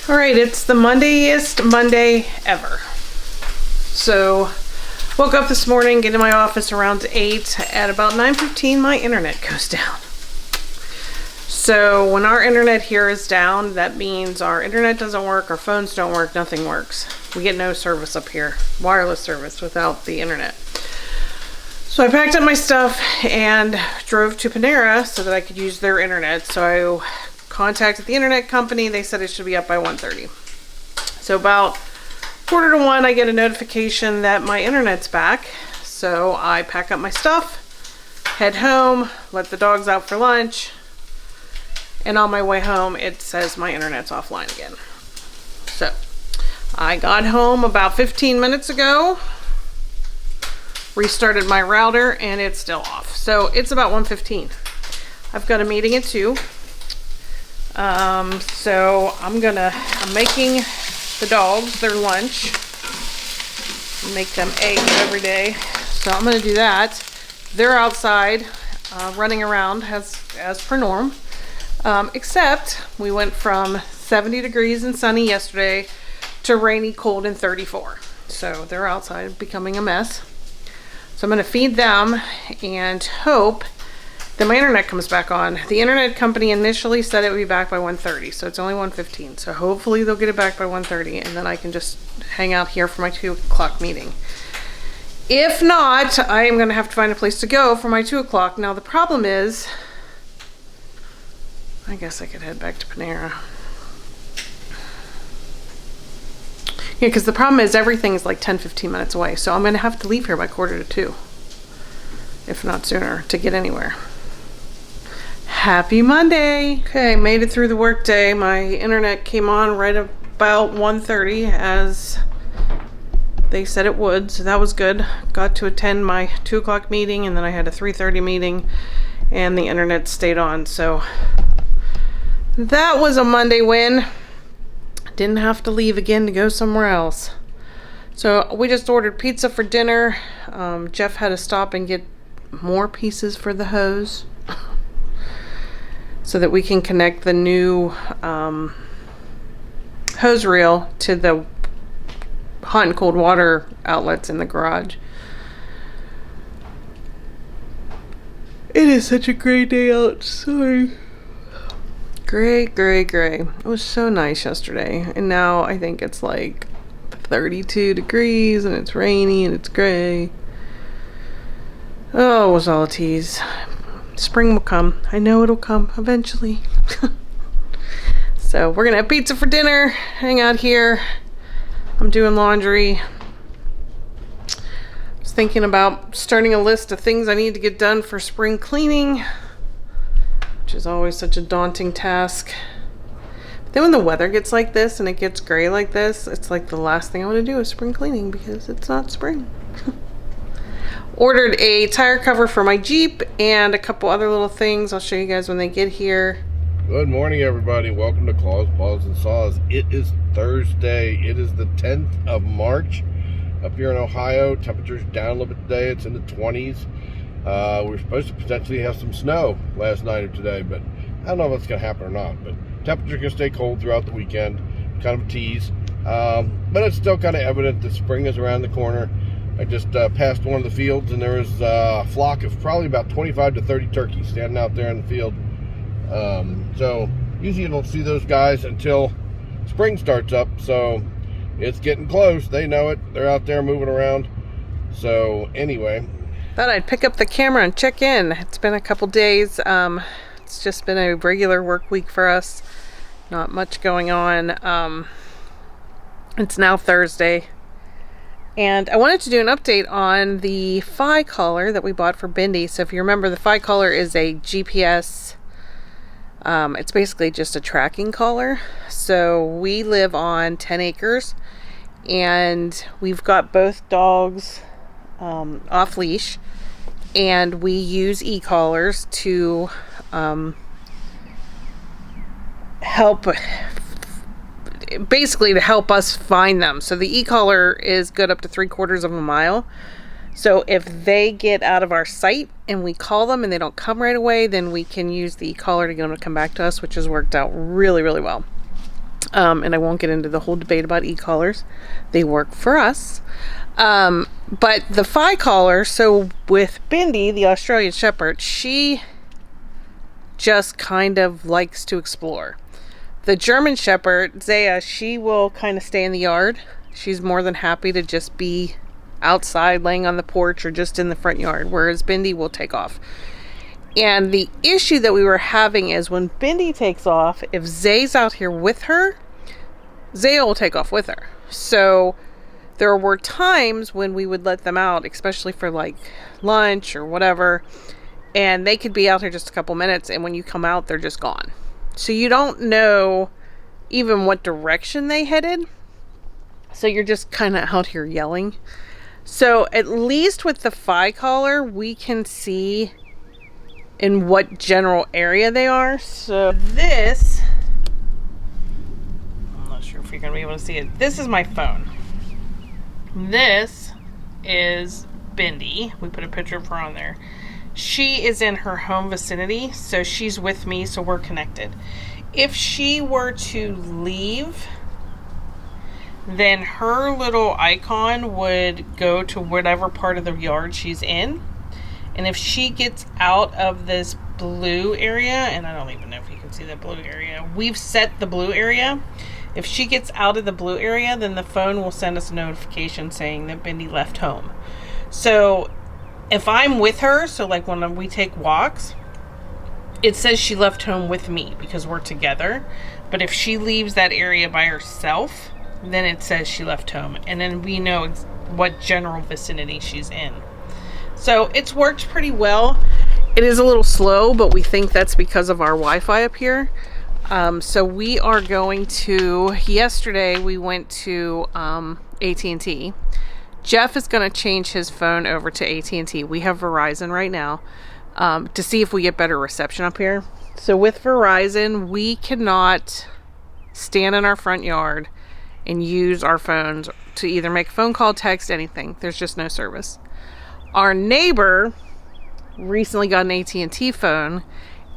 All right, it's the Mondayest Monday ever. So, woke up this morning, get in my office around 8. At about 9:15, my internet goes down. So, when our internet here is down, that means our internet doesn't work, our phones don't work, nothing works. We get no service up here, wireless service without the internet. So I packed up my stuff and drove to Panera so that I could use their internet. So I contacted the internet company. They said it should be up by 1:30. So about 1:45, I get a notification that my internet's back. So I pack up my stuff, head home, let the dogs out for lunch. And on my way home, it says my internet's offline again. So I got home about 15 minutes ago, restarted my router, and it's still off. So it's about 1:15. I've got a meeting at 2. So I'm making the dogs their lunch. Make them eggs every day. So I'm gonna do that. They're outside, running around as per norm. Except we went from 70 degrees and sunny yesterday to rainy, cold, and 34. So they're outside becoming a mess. So I'm going to feed them and hope that my internet comes back on. The internet company initially said it would be back by 1:30, so it's only 1:15. So hopefully they'll get it back by 1:30, and then I can just hang out here for my 2 o'clock meeting. If not, I am going to have to find a place to go for my 2 o'clock. Now the problem is, I guess I could head back to Panera. Yeah, because the problem is everything's like 10-15 minutes away. So I'm going to have to leave here by 1:45, if not sooner, to get anywhere. Happy Monday! Okay, made it through the workday. My internet came on right about 1:30 as they said it would. So that was good. Got to attend my 2 o'clock meeting, and then I had a 3:30 meeting, and the internet stayed on. So that was a Monday win. Didn't have to leave again to go somewhere else. So we just ordered pizza for dinner. Jeff had to stop and get more pieces for the hose so that we can connect the new hose reel to the hot and cold water outlets in the garage. It is such a great day outside. Gray. It was so nice yesterday, and now I think it's like 32 degrees and it's rainy and it's gray. Oh, it was all a tease. Spring will come. I know it'll come eventually. So we're gonna have pizza for dinner, hang out here. I'm doing laundry. I was thinking about starting a list of things I need to get done for spring cleaning, which is always such a daunting task. But then when the weather gets like this and it gets gray like this, it's like the last thing I want to do is spring cleaning because it's not spring. Ordered a tire cover for my Jeep and a couple other little things. I'll show you guys when they get here. Good morning, everybody. Welcome to Claws, Paws, and Saws. It is Thursday. It is the 10th of March. Up here in Ohio, temperature's down a little bit today. It's in the 20s. We were supposed to potentially have some snow last night or today, but I don't know if that's going to happen or not. But temperature's going to stay cold throughout the weekend. Kind of a tease. But it's still kind of evident that spring is around the corner. I just passed one of the fields, and there was a flock of probably about 25 to 30 turkeys standing out there in the field. So usually you don't see those guys until spring starts up. So it's getting close. They know it. They're out there moving around. So anyway, thought I'd pick up the camera and check in. It's been a couple days. It's just been a regular work week for us. Not much going on. It's now Thursday. And I wanted to do an update on the Fi collar that we bought for Bindi. So if you remember, the Fi collar is a GPS. It's basically just a tracking collar. So we live on 10 acres. And we've got both dogs off leash, and we use e-collars to help, basically to help us find them. So the e-collar is good up to 3/4 of a mile. So if they get out of our sight and we call them and they don't come right away, then we can use the e-collar to get them to come back to us, which has worked out really, really well. And I won't get into the whole debate about e-collars. They work for us. But the Phi collar, so with Bindi, the Australian Shepherd, she just kind of likes to explore. The German Shepherd, Zaya, she will kind of stay in the yard. She's more than happy to just be outside laying on the porch or just in the front yard, whereas Bindi will take off. And the issue that we were having is when Bindi takes off, if Zay's out here with her, Zaya will take off with her. So there were times when we would let them out, especially for like lunch or whatever, and they could be out here just a couple minutes, and when you come out, they're just gone. So you don't know even what direction they headed. So you're just kind of out here yelling. So at least with the Phi collar, we can see in what general area they are. So this, I'm not sure if you're going to be able to see it. This is my phone. This is Bindi. We put a picture of her on there. She is in her home vicinity, so she's with me, so we're connected. If she were to leave, then her little icon would go to whatever part of the yard she's in. And if she gets out of this blue area, and I don't even know if you can see the blue area, we've set the blue area. If she gets out of the blue area, then the phone will send us a notification saying that Bindi left home. So if I'm with her, so like when we take walks, it says she left home with me because we're together. But if she leaves that area by herself, then it says she left home. And then we know what general vicinity she's in. So it's worked pretty well. It is a little slow, but we think that's because of our Wi-Fi up here. So we are going to, yesterday we went to AT&T. Jeff is going to change his phone over to AT&T. We have Verizon right now to see if we get better reception up here. So with Verizon, we cannot stand in our front yard and use our phones to either make a phone call, text, anything. There's just no service. Our neighbor recently got an AT&T phone,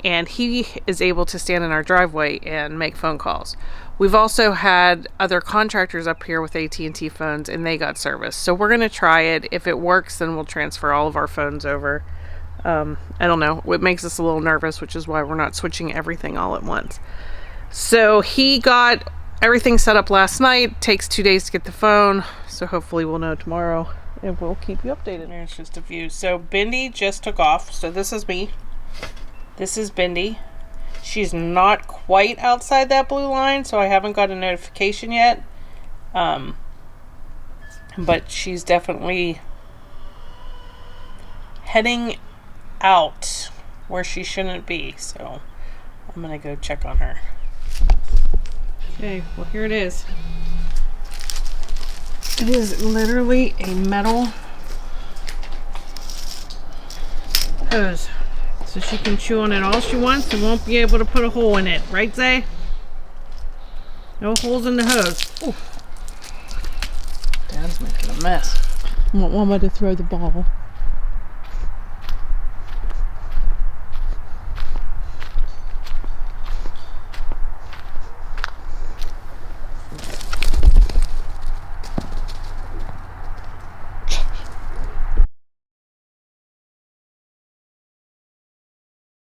and he is able to stand in our driveway and make phone calls. We've also had other contractors up here with AT&T phones, and they got service. So we're going to try it. If it works, then we'll transfer all of our phones over. I don't know. It makes us a little nervous, which is why we're not switching everything all at once. So he got everything set up last night. Takes 2 days to get the phone. So hopefully we'll know tomorrow, and we'll keep you updated. There's just a few. So Bindi just took off. So this is me. This is Bindi. She's not quite outside that blue line, so I haven't got a notification yet. But she's definitely heading out where she shouldn't be. So I'm going to go check on her. Okay, well here it is. It is literally a metal hose. So she can chew on it all she wants and won't be able to put a hole in it. Right, Zay? No holes in the hose. Ooh. Dad's making a mess. I want Mama to throw the ball.